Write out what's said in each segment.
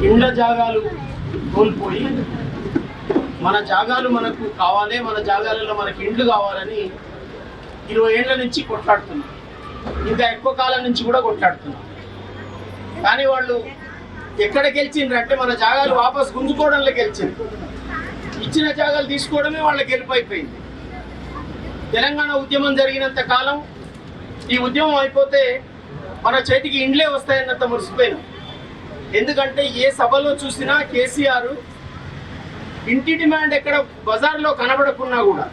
ఇండ్ల జాగాలు కోల్పోయి మన జాగాలు మనకు కావాలి, మన జాగాలలో మనకి ఇండ్లు కావాలని 20 ఏళ్ల నుంచి కొట్లాడుతున్నాం. ఇంకా ఎక్కువ కాలం నుంచి కూడా కొట్లాడుతున్నాం. కానీ వాళ్ళు ఎక్కడ గెలిచిండ్రంటే మన జాగాలు వాపస్ గుంజుకోవడంలో గెలిచింది. ఇచ్చిన జాగాలు తీసుకోవడమే వాళ్ళ గెలుపు అయిపోయింది. తెలంగాణ ఉద్యమం జరిగినంత కాలం ఈ ఉద్యమం అయిపోతే మన చేతికి ఇండ్లే వస్తాయన్నంత మురిసిపోయినాం. ఎందుకంటే ఏ సభలో చూసినా కేసీఆర్ ఇంటి డిమాండ్ ఎక్కడ బజార్లో కనబడకున్నా కూడా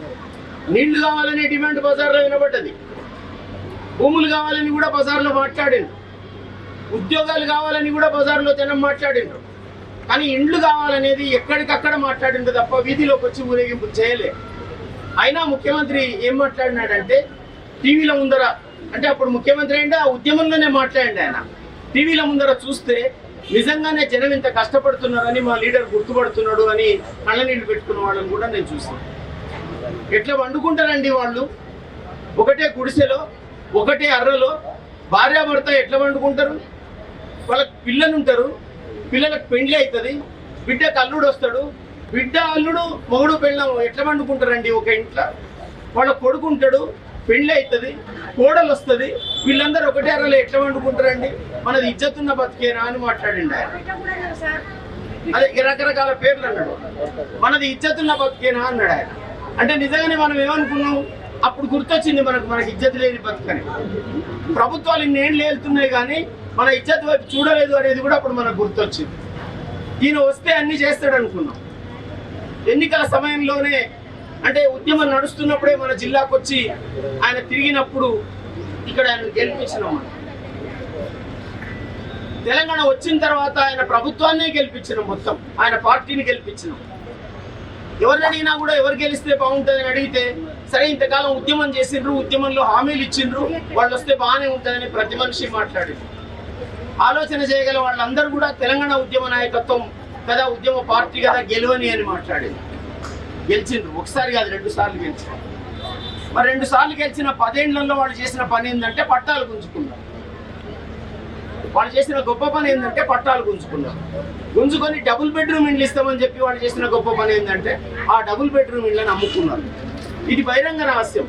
నీళ్లు కావాలనే డిమాండ్ బజార్లో వినబడ్డది, భూములు కావాలని కూడా బజార్లో మాట్లాడిండ్రు, ఉద్యోగాలు కావాలని కూడా బజార్లో జనం మాట్లాడిండ్రు. కానీ ఇండ్లు కావాలనేది ఎక్కడికక్కడ మాట్లాడిండ్రు తప్ప వీధిలోకి వచ్చి ఊరేగింపు చేయలే. అయినా ముఖ్యమంత్రి ఏం మాట్లాడినాడంటే టీవీల ముందర, అంటే అప్పుడు ముఖ్యమంత్రి అంటే ఆ ఉద్యమంలోనే మాట్లాడండి. ఆయన టీవీల ముందర చూస్తే నిజంగానే జనం ఇంత కష్టపడుతున్నారని మా లీడర్ గుర్తుపడుతున్నాడు అని కళ్ళనీళ్ళు పెట్టుకున్న వాళ్ళని కూడా నేను చూసాను. ఎట్లా వండుకుంటారండి వాళ్ళు? ఒకటే గుడిసెలో, ఒకటే అర్రలో భార్యాభర్త ఎట్లా వండుకుంటారు? వాళ్ళకి పిల్లలు ఉంటారు, పిల్లలకు పెండ్లి అవుతుంది, బిడ్డకు అల్లుడు వస్తాడు, బిడ్డ అల్లుడు మొగుడు పెళ్ళం ఎట్లా వండుకుంటారండి ఒక ఇంట్లో? వాళ్ళ కొడుకు ఉంటాడు, పెళ్ళి అవుతుంది, కోడలు వస్తుంది, వీళ్ళందరూ ఒకటే అర్రలో ఎట్లా వండుకుంటారండి? మనది ఇజ్జతున్న బతికేనా అని మాట్లాడిండు ఆయన. అదే రకరకాల పేర్లు అన్నాడు. మనది ఇజ్జతున్న బతికేనా అన్నాడు ఆయన. అంటే నిజంగానే మనం ఏమనుకున్నాం? అప్పుడు గుర్తొచ్చింది మనకి ఇజ్జత్ లేని బతుకని. ప్రభుత్వాలు ఇన్నేళ్ళు వెళ్తున్నాయి కానీ మన ఇజ్జత్ వైపు చూడలేదు అనేది కూడా అప్పుడు మనకు గుర్తొచ్చింది. ఈయన వస్తే అన్ని చేస్తాడు అనుకున్నాం. ఎన్నికల సమయంలోనే, అంటే ఉద్యమం నడుస్తున్నప్పుడే మన జిల్లాకు వచ్చి ఆయన తిరిగినప్పుడు ఇక్కడ ఆయన గెలిపించినాం. తెలంగాణ వచ్చిన తర్వాత ఆయన ప్రభుత్వాన్నే గెలిపించినాం, మొత్తం ఆయన పార్టీని గెలిపించినాం. ఎవరిని అడిగినా కూడా ఎవరు గెలిస్తే బాగుంటుందని అడిగితే, సరే ఇంతకాలం ఉద్యమం చేసిండ్రు, ఉద్యమంలో హామీలు ఇచ్చిండ్రు, వాళ్ళు వస్తే బాగానే ఉంటుందని ప్రతి మనిషి మాట్లాడిండ్రు. ఆలోచన చేయగల వాళ్ళందరూ కూడా తెలంగాణ ఉద్యమ నాయకత్వం కదా, ఉద్యమ పార్టీ కదా, గెలవని అని మాట్లాడింది. గెలిచిండ్రు, ఒకసారి కాదు 2 సార్లు గెలిచారు. మరి 2 సార్లు గెలిచిన 10 ఏళ్లలో వాళ్ళు చేసిన పని ఏంటంటే పట్టాలు గుంజుకున్నారు. వాళ్ళు చేసిన గొప్ప పని ఏంటంటే పట్టాలు గుంజుకున్నారు. గుంజుకొని డబుల్ బెడ్రూమ్ ఇండ్లు ఇస్తామని చెప్పి వాళ్ళు చేసిన గొప్ప పని ఏంటంటే ఆ డబుల్ బెడ్రూమ్ ఇండ్లను అమ్ముకున్నారు. ఇది బహిరంగ రహస్యం.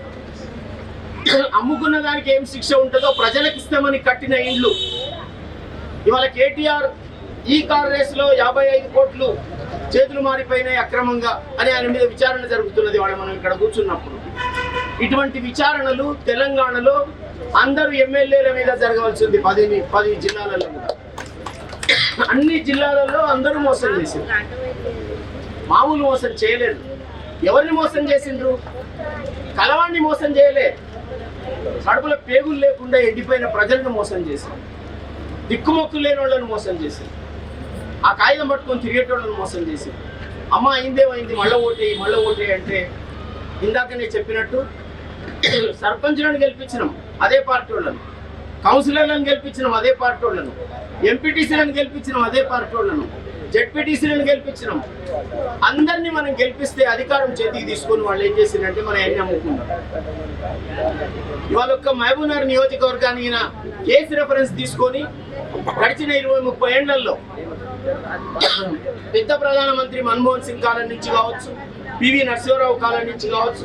అమ్ముకున్న దానికి ఏం శిక్ష ఉంటుందో ప్రజలకు ఇస్తామని కట్టిన ఇండ్లు ఇవాళ కేటీఆర్ ఈ కార్ రేసులో 55 కోట్లు చేతులు మారిపోయినాయి అక్రమంగా అని ఆయన మీద విచారణ జరుగుతున్నది. వాళ్ళు మనం ఇక్కడ కూర్చున్నప్పుడు ఇటువంటి విచారణలు తెలంగాణలో అందరూ ఎమ్మెల్యేల మీద జరగవలసింది. 10 జిల్లాలలో కూడా, అన్ని జిల్లాలలో అందరూ మోసం చేసిండ్రు. మామూలు మోసం చేయలేదు. ఎవరిని మోసం చేసిండ్రు? కలవాణ్ణి మోసం చేయలే, కడుపులో పేగులు లేకుండా ఎండిపోయిన ప్రజలను మోసం చేసిండ్రు, దిక్కుమొక్కు లేని వాళ్ళని మోసం చేసిండ్రు, ఆ కాగితం పట్టుకొని తిరిగేటోళ్ళని మోసం చేసిండ్రు. అమ్మ అయిందేమైంది, మళ్ళీ ఓటే అంటే ఇందాక నేను చెప్పినట్టు సర్పంచ్లను గెలిపించినాం అదే పార్టీ వాళ్ళను, కౌన్సిలర్లను గెలిపించినాం అదే పార్టీ వాళ్ళను, ఎంపీటీసీలను గెలిపించినాం అదే పార్టీ వాళ్ళను, జెడ్పీటీసీలను గెలిపించినాం. అందరినీ మనం గెలిపిస్తే అధికారం చేతికి తీసుకొని వాళ్ళు ఏం చేసిందంటే మనం ఎన్ని అమ్ముకున్నాం. ఇవాళ ఒక్క మహబూబ్నగర్ నియోజకవర్గానికి కేసు రెఫరెన్స్ తీసుకొని గడిచిన 20-30 ఏళ్లలో పెద్ద ప్రధానమంత్రి మన్మోహన్ సింగ్ కాలం నుంచి కావచ్చు, పివి నరసింహారావు కాలం నుంచి కావచ్చు,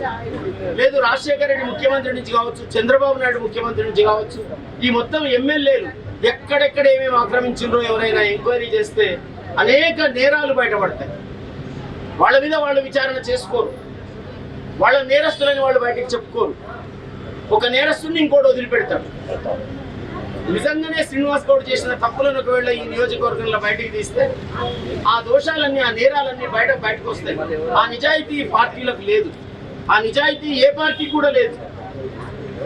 లేదు రాజశేఖర రెడ్డి ముఖ్యమంత్రి నుంచి కావచ్చు, చంద్రబాబు నాయుడు ముఖ్యమంత్రి నుంచి కావచ్చు, ఈ మొత్తం ఎమ్మెల్యేలు ఎక్కడెక్కడ ఏమేమి ఆక్రమించిండ్రో ఎవరైనా ఎంక్వైరీ చేస్తే అనేక నేరాలు బయటపడతాయి. వాళ్ళ మీద వాళ్ళు విచారణ చేసుకోరు, వాళ్ళ నేరస్తులని వాళ్ళు బయటకు చెప్పుకోరు. ఒక నేరస్తుని ఇంకోటి వదిలిపెడతాడు. నిజంగానే శ్రీనివాస్ గౌడ్ చేసిన తప్పులను ఒకవేళ ఈ నియోజకవర్గంలో బయటికి తీస్తే ఆ దోషాలన్నీ, ఆ నేరాలన్నీ బయటకు వస్తాయి. ఆ నిజాయితీ పార్టీలకు లేదు, ఆ నిజాయితీ ఏ పార్టీ కూడా లేదు.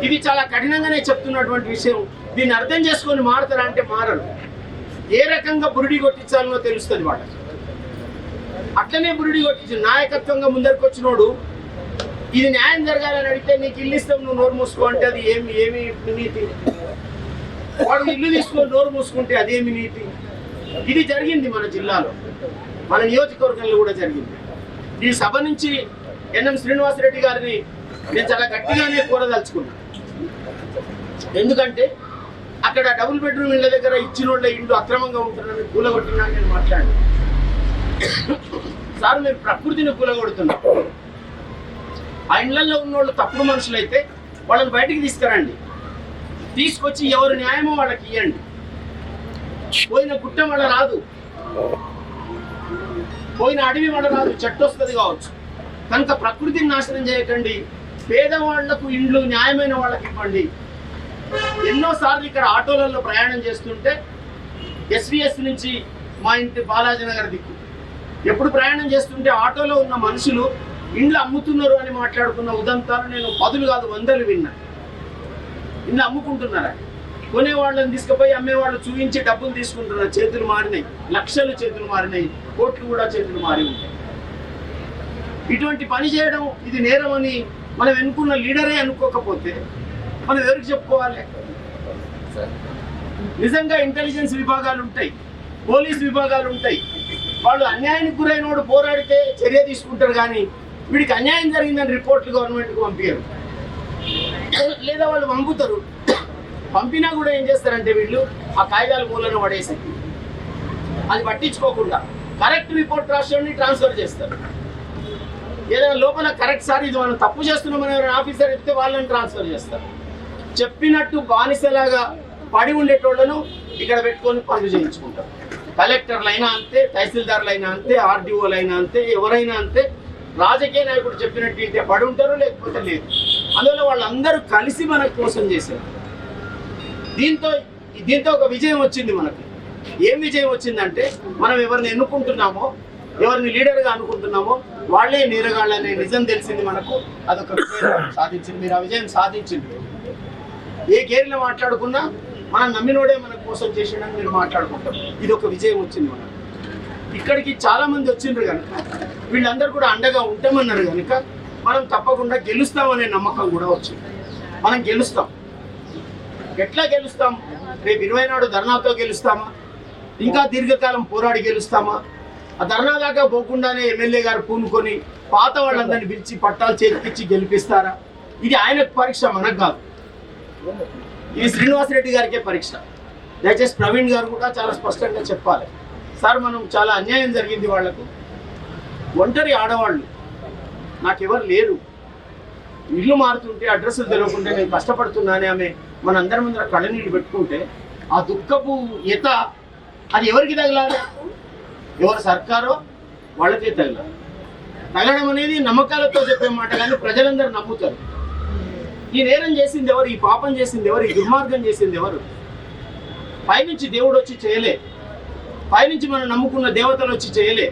ఇది చాలా కఠినంగానే చెప్తున్నటువంటి విషయం. దీన్ని అర్థం చేసుకొని మారుతారా అంటే మారరు. ఏ రకంగా బురిడి కొట్టించాలనో తెలుస్తుంది వాళ్ళకి. అట్లనే బురిడి కొట్టించి నాయకత్వంగా ముందరికి వచ్చినోడు ఇది న్యాయం జరగాలని అడిగితే నీకు ఇల్లు ఇస్తాం నువ్వు నోరు మూసుకో అంటే అది ఏమి నీతి? వాడు ఇల్లు తీసుకొని నోరు మూసుకుంటే అదేమి నీతి? ఇది జరిగింది మన జిల్లాలో, మన నియోజకవర్గంలో కూడా జరిగింది. ఈ సభ నుంచి ఎన్ఎం శ్రీనివాసరెడ్డి గారిని నేను చాలా గట్టిగానే కోరదలుచుకున్నాను. ఎందుకంటే అక్కడ డబుల్ బెడ్రూమ్ ఇళ్ళ దగ్గర ఇచ్చిన వాళ్ళ ఇండ్లు అక్రమంగా ఉంటున్నారని కూలగొట్టినా నేను మాట్లాడు. సార్ మీరు ప్రకృతిని కూలగొడుతున్నారు. ఆ ఇళ్లలో ఉన్నోళ్ళు తప్పుడు మనుషులైతే వాళ్ళని బయటికి తీసుకురండి, తీసుకొచ్చి ఎవరు న్యాయమో వాళ్ళకి ఇవ్వండి. పోయిన గుట్ట వాళ్ళ రాదు, పోయిన అడవి వాళ్ళ రాదు, చెట్టు వస్తుంది కావచ్చు. కనుక ప్రకృతిని నాశనం చేయకండి, పేదవాళ్లకు ఇండ్లు న్యాయమైన వాళ్ళకి ఇవ్వండి. ఎన్నోసార్లు ఇక్కడ ఆటోలలో ప్రయాణం చేస్తుంటే ఎస్విఎస్ నుంచి మా ఇంటి బాలాజీ నగర్ దిక్కు ఎప్పుడు ప్రయాణం చేస్తుంటే ఆటోలో ఉన్న మనుషులు ఇండ్లు అమ్ముతున్నారు అని మాట్లాడుకున్న ఉదంతాలు నేను 10 కాదు 100 విన్నా. ఇండ్లు అమ్ముకుంటున్నారా, కొనేవాళ్ళని తీసుకుపోయి అమ్మేవాళ్ళు చూపించి డబ్బులు తీసుకుంటున్నారు. చేతులు మారినాయి, లక్షలు చేతులు మారినాయి, కోట్లు కూడా చేతులు మారి ఉంటాయి. ఇటువంటి పని చేయడం ఇది నేరం అని మనం ఎన్నుకున్న లీడరే అనుకోకపోతే మనం ఎవరికి చెప్పుకోవాలి? నిజంగా ఇంటెలిజెన్స్ విభాగాలు ఉంటాయి, పోలీస్ విభాగాలు ఉంటాయి. వాళ్ళు అన్యాయానికి గురైనోడు పోరాడితే చర్య తీసుకుంటారు, కానీ వీడికి అన్యాయం జరిగిందని రిపోర్ట్లు గవర్నమెంట్కి పంపించారు. లేదా వాళ్ళు పంపుతారు, పంపినా కూడా ఏం చేస్తారంటే వీళ్ళు ఆ కాగితాల మూలను పడేసి అది పట్టించుకోకుండా కరెక్ట్ రిపోర్ట్ రాష్ట్రాన్ని ట్రాన్స్ఫర్ చేస్తారు. ఏదైనా లోపల కరెక్ట్ సార్ ఇది మనం తప్పు చేస్తున్నామని ఎవరైనా ఆఫీసర్ చెప్తే వాళ్ళని ట్రాన్స్ఫర్ చేస్తారు. చెప్పినట్టు బానిసలాగా పడి ఉండేటోళ్లను ఇక్కడ పెట్టుకొని పనులు చేయించుకుంటారు. కలెక్టర్లైనా అంతే, తహసీల్దార్లైనా అంతే, ఆర్డీఓలైనా అంతే, ఎవరైనా అంతే. రాజకీయ నాయకుడు చెప్పినట్టు ఇంటే పడి ఉంటారు, లేకపోతే లేదు. అందువల్ల వాళ్ళందరూ కలిసి మనకు మోసం చేశారు. దీంతో ఒక విజయం వచ్చింది మనకు. ఏం విజయం వచ్చిందంటే మనం ఎవరిని ఎన్నుకుంటున్నామో, ఎవరిని లీడర్గా అనుకుంటున్నామో వాళ్ళే నీరగాళ్ళనే నిజం తెలిసింది మనకు. అదొక విజయం సాధించింది. మీరు ఆ విజయం సాధించింది. ఏ గేర్లో మాట్లాడుకున్నా మనం నమ్మినోడే మనకు మోసం చేసిండని మీరు మాట్లాడుకుంటాం. ఇది ఒక విజయం వచ్చింది మనకు. ఇక్కడికి చాలా మంది వచ్చిండ్రు కనుక వీళ్ళందరూ కూడా అండగా ఉంటామన్నారు కనుక మనం తప్పకుండా గెలుస్తామనే నమ్మకం కూడా వచ్చింది. మనం గెలుస్తాం. ఎట్లా గెలుస్తాం? రేపు 20 నాడు ధర్నాతో గెలుస్తామా? ఇంకా దీర్ఘకాలం పోరాడి గెలుస్తామా? ఆ ధర్నా దాకా పోకుండానే ఎమ్మెల్యే గారు పూనుకొని పాత వాళ్ళందరినీ పిలిచి పట్టాలు చేతికిచ్చి గెలిపిస్తారా? ఇది ఆయనకు పరీక్ష, మనకు కాదు. ఇది శ్రీనివాసరెడ్డి గారికే పరీక్ష. దయచేసి ప్రవీణ్ గారు కూడా చాలా స్పష్టంగా చెప్పాలి. సార్ మనం చాలా అన్యాయం జరిగింది వాళ్లకు. ఒంటరి ఆడవాళ్ళు, నాకెవరు లేరు, ఇల్లు మారుతుంటే అడ్రస్లు తెలియకుంటే నేను కష్టపడుతున్నానే ఆమె మనందరి ముందర కళ్ళనీళ్ళు పెట్టుకుంటే ఆ దుఃఖపు ఈత అది ఎవరికి తగలాలి? ఎవరు సర్కారో వాళ్ళకే తగలాలి. తగలడం అనేది నమ్మకాలతో చెప్పే మాట, కానీ ప్రజలందరూ నమ్ముతారు. ఈ నేరం చేసింది ఎవరు? ఈ పాపం చేసింది ఎవరు? ఈ దుర్మార్గం చేసింది ఎవరు? పైనుంచి దేవుడు వచ్చి చేయలే, పైనుంచి మనం నమ్ముకున్న దేవతలు వచ్చి చేయలే.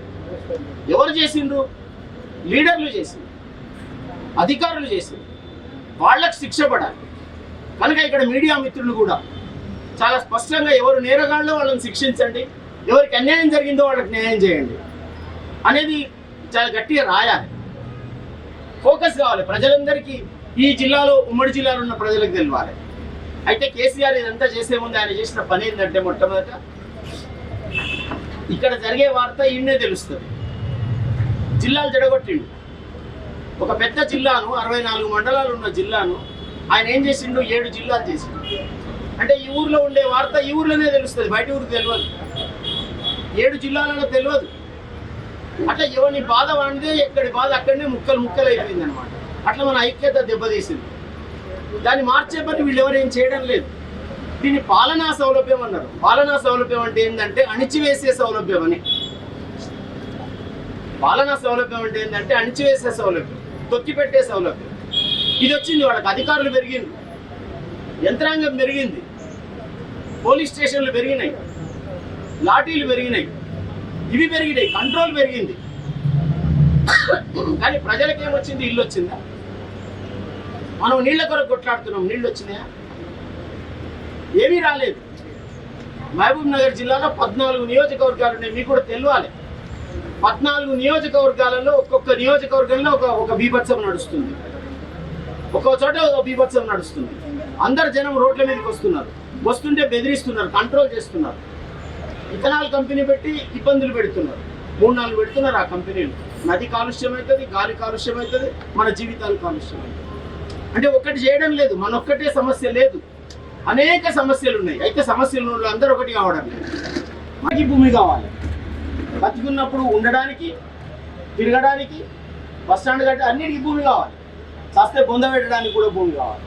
ఎవరు చేసిండ్రు? లీడర్లు చేసిండ్రు, అధికారులు చేసిండ్రు. వాళ్ళకు శిక్ష పడాలి. కనుక ఇక్కడ మీడియా మిత్రులు కూడా చాలా స్పష్టంగా ఎవరు నేరగాళ్ళో వాళ్ళని శిక్షించండి, ఎవరికి అన్యాయం జరిగిందో వాళ్ళకి న్యాయం చేయండి అనేది చాలా గట్టిగా రాయాలి. ఫోకస్ కావాలి ప్రజలందరికీ. ఈ జిల్లాలో, ఉమ్మడి జిల్లాలో ఉన్న ప్రజలకు తెలియాలి. అయితే కేసీఆర్ ఇదంతా చేసే ముందు ఆయన చేసిన పని ఏంటంటే మొట్టమొదట ఇక్కడ జరిగే వార్త ఈయనే తెలుస్తుంది. జిల్లాలు జడగొట్టిండు. ఒక పెద్ద జిల్లాను, 64 మండలాలు ఉన్న జిల్లాను ఆయన ఏం చేసిండు? 7 జిల్లాలు చేసిండు. అంటే ఈ ఊర్లో ఉండే వార్త ఈ ఊర్లోనే తెలుస్తుంది, బయట ఊరికి తెలియదు, 7 జిల్లాలలో తెలియదు. అట్లా ఎవరిని బాధ వాడితే ఎక్కడి బాధ అక్కడనే ముక్కలు అయిపోయింది అనమాట. అట్లా మన ఐక్యత దెబ్బతీసింది. దాన్ని మార్చే పని వీళ్ళు ఎవరేం చేయడం లేదు. దీన్ని పాలనా సౌలభ్యం అన్నారు. పాలనా సౌలభ్యం అంటే ఏంటంటే అణిచివేసే సౌలభ్యం అని. పాలనా సౌలభ్యం అంటే ఏంటంటే అణిచివేసే సౌలభ్యం, తొక్కిపెట్టే సౌలభ్యం. ఇది వచ్చింది వాళ్ళకి. అధికారులు పెరిగింది, యంత్రాంగం పెరిగింది, పోలీస్ స్టేషన్లు పెరిగినాయి, లాఠీలు పెరిగినాయి, ఇవి పెరిగినాయి, కంట్రోల్ పెరిగింది. కానీ ప్రజలకు ఏమొచ్చింది? ఇల్లు వచ్చిందా? మనం నీళ్ల కొరకు కొట్లాడుతున్నాం, నీళ్ళు వచ్చినాయా? ఏమీ రాలేదు. మహబూబ్ నగర్ జిల్లాలో 14 నియోజకవర్గాలు ఉన్నాయి. మీకు కూడా తెలియాలి. 14 నియోజకవర్గాలలో ఒక్కొక్క నియోజకవర్గంలో ఒక బీభత్సం నడుస్తుంది, ఒక్కొక్క చోట ఒక బీభత్సం నడుస్తుంది. అందరు జనం రోడ్ల మీదకి వస్తున్నారు, వస్తుంటే బెదిరిస్తున్నారు, కంట్రోల్ చేస్తున్నారు. ఇథనాల్ కంపెనీ పెట్టి ఇబ్బందులు పెడుతున్నారు. 3-4 పెడుతున్నారు ఆ కంపెనీలు. నది కాలుష్యం అవుతుంది, గాలి కాలుష్యం అవుతుంది, మన జీవితాలు కాలుష్యం అవుతుంది. అంటే ఒక్కటి చేయడం లేదు, మనొక్కటే సమస్య లేదు. అనేక సమస్యలు ఉన్నాయి. అయితే సమస్యలు ఉన్న అందరూ ఒకటి కావడం లేదు. మనకి భూమి కావాలి, బతికున్నప్పుడు ఉండడానికి, తిరగడానికి, బస్ స్టాండ్ కట్టి అన్నిటికీ భూమి కావాలి. చస్తే బొంద పెట్టడానికి కూడా భూమి కావాలి.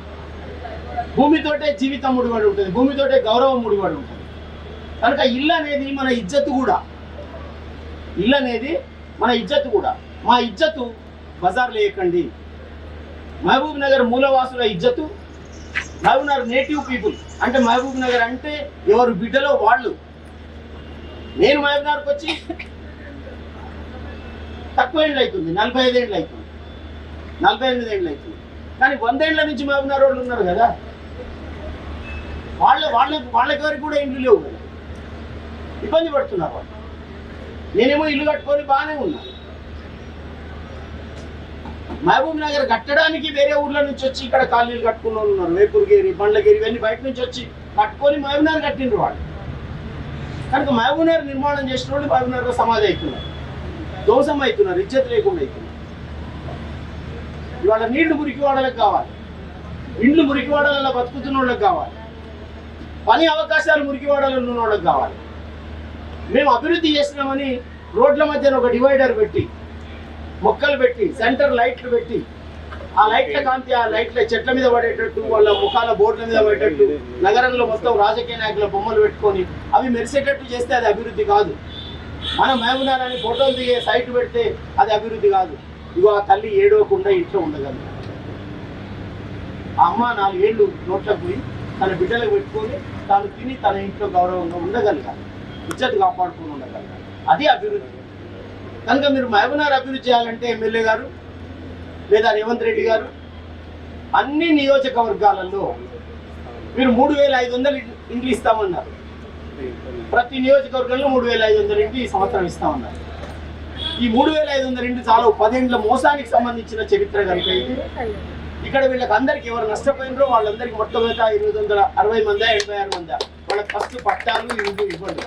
భూమితోటే జీవితం ముడిపడి ఉంటుంది, భూమితోటే గౌరవం ముడిపడి ఉంటుంది. కనుక ఇల్లు అనేది మన ఇజ్జత్ కూడా, ఇల్లు అనేది మన ఇజ్జత్ కూడా. మా ఇజ్జతు బజార్ లేకండి. మహబూబ్ నగర్ మూలవాసుల ఇజ్జతు, మహబూబ్ నగర్ నేటివ్ పీపుల్ అంటే మహబూబ్ నగర్ అంటే ఎవరు బిడ్డలో వాళ్ళు. నేను మహబూబ్ నగర్కి వచ్చి తక్కువ ఏళ్ళు అవుతుంది, 45 ఏళ్ళు అవుతుంది, 48 ఏళ్ళు అవుతుంది. కానీ 100 ఏళ్ళ నుంచి మహబూబ్ నగర్ వాళ్ళు ఉన్నారు కదా, వాళ్ళకి కూడా ఇండ్లు లేవు కదా, ఇబ్బంది పడుతున్నారు వాళ్ళు. నేనేమో ఇల్లు కట్టుకొని బాగానే ఉన్నా. మహబూబ్ నగర్ కట్టడానికి వేరే ఊర్ల నుంచి వచ్చి ఇక్కడ కాలనీలు కట్టుకున్న వాళ్ళు ఉన్నారు. వేపూర్గేరి, బండ్లగిరి ఇవన్నీ బయట నుంచి వచ్చి కట్టుకొని మహబూబ్ నగర్ కట్టిండ్రు వాళ్ళు. కనుక మహబూబ్ నగర్ నిర్మాణం చేసిన వాళ్ళు మహబూబ్ నగర్ సమాధి అవుతున్నారు, దోషం అవుతున్నారు, ఇజ్జత్ లేకుండా అవుతున్నారు. ఇవాళ నీళ్లు మురికివాడలకు కావాలి, ఇండ్లు మురికివాడలలో బతుకుతున్న వాళ్ళకి కావాలి, పని అవకాశాలు మురికివాడలో ఉన్న వాళ్ళకి కావాలి. మేము అభివృద్ధి చేస్తున్నామని రోడ్ల మధ్యన ఒక డివైడర్ పెట్టి, మొక్కలు పెట్టి, సెంటర్ లైట్లు పెట్టి, ఆ లైట్ల కాంతి ఆ లైట్ల చెట్ల మీద పడేటట్టు, వాళ్ళ ముఖాల బోర్డుల మీద పడేటట్టు, నగరంలో మొత్తం రాజకీయ నాయకుల బొమ్మలు పెట్టుకొని అవి మెరిసేటట్టు చేస్తే అది అభివృద్ధి కాదు. మనం మహబూబ్ నగర్ అని ఫోటోలు దిగే సైట్ పెడితే అది అభివృద్ధి కాదు. ఇగో ఆ తల్లి ఏడవకుండా ఇంట్లో ఉండగలదు. ఆ అమ్మ 4 ఏళ్ళు నోట్లకు పోయి తన బిడ్డలకు పెట్టుకొని తాను తిని తన ఇంట్లో గౌరవంగా ఉండగలగాలి, ఇజ్జత్ కాపాడుకుని ఉండగలగాలి. అది అభివృద్ధి. కనుక మీరు మహబూబ్ నగర్ అభివృద్ధి చేయాలంటే ఎమ్మెల్యే గారు లేదా రేవంత్ రెడ్డి గారు అన్ని నియోజకవర్గాలలో మీరు 3500 ఇండ్లు ఇస్తామన్నారు. ప్రతి నియోజకవర్గంలో 3500 ఇండ్లు ఈ సంవత్సరం ఇస్తామన్నారు. ఈ 3500 ఇండ్లు చాలా 10 ఏళ్ల మోసానికి సంబంధించిన చరిత్ర కనుక ఇక్కడ వీళ్ళకి అందరికి ఎవరు నష్టపోయినరో వాళ్ళందరికీ మొట్టమొదట 860 మంది 86 మంది వాళ్ళకి ఫస్ట్ పట్టాలు ఇవ్వండి.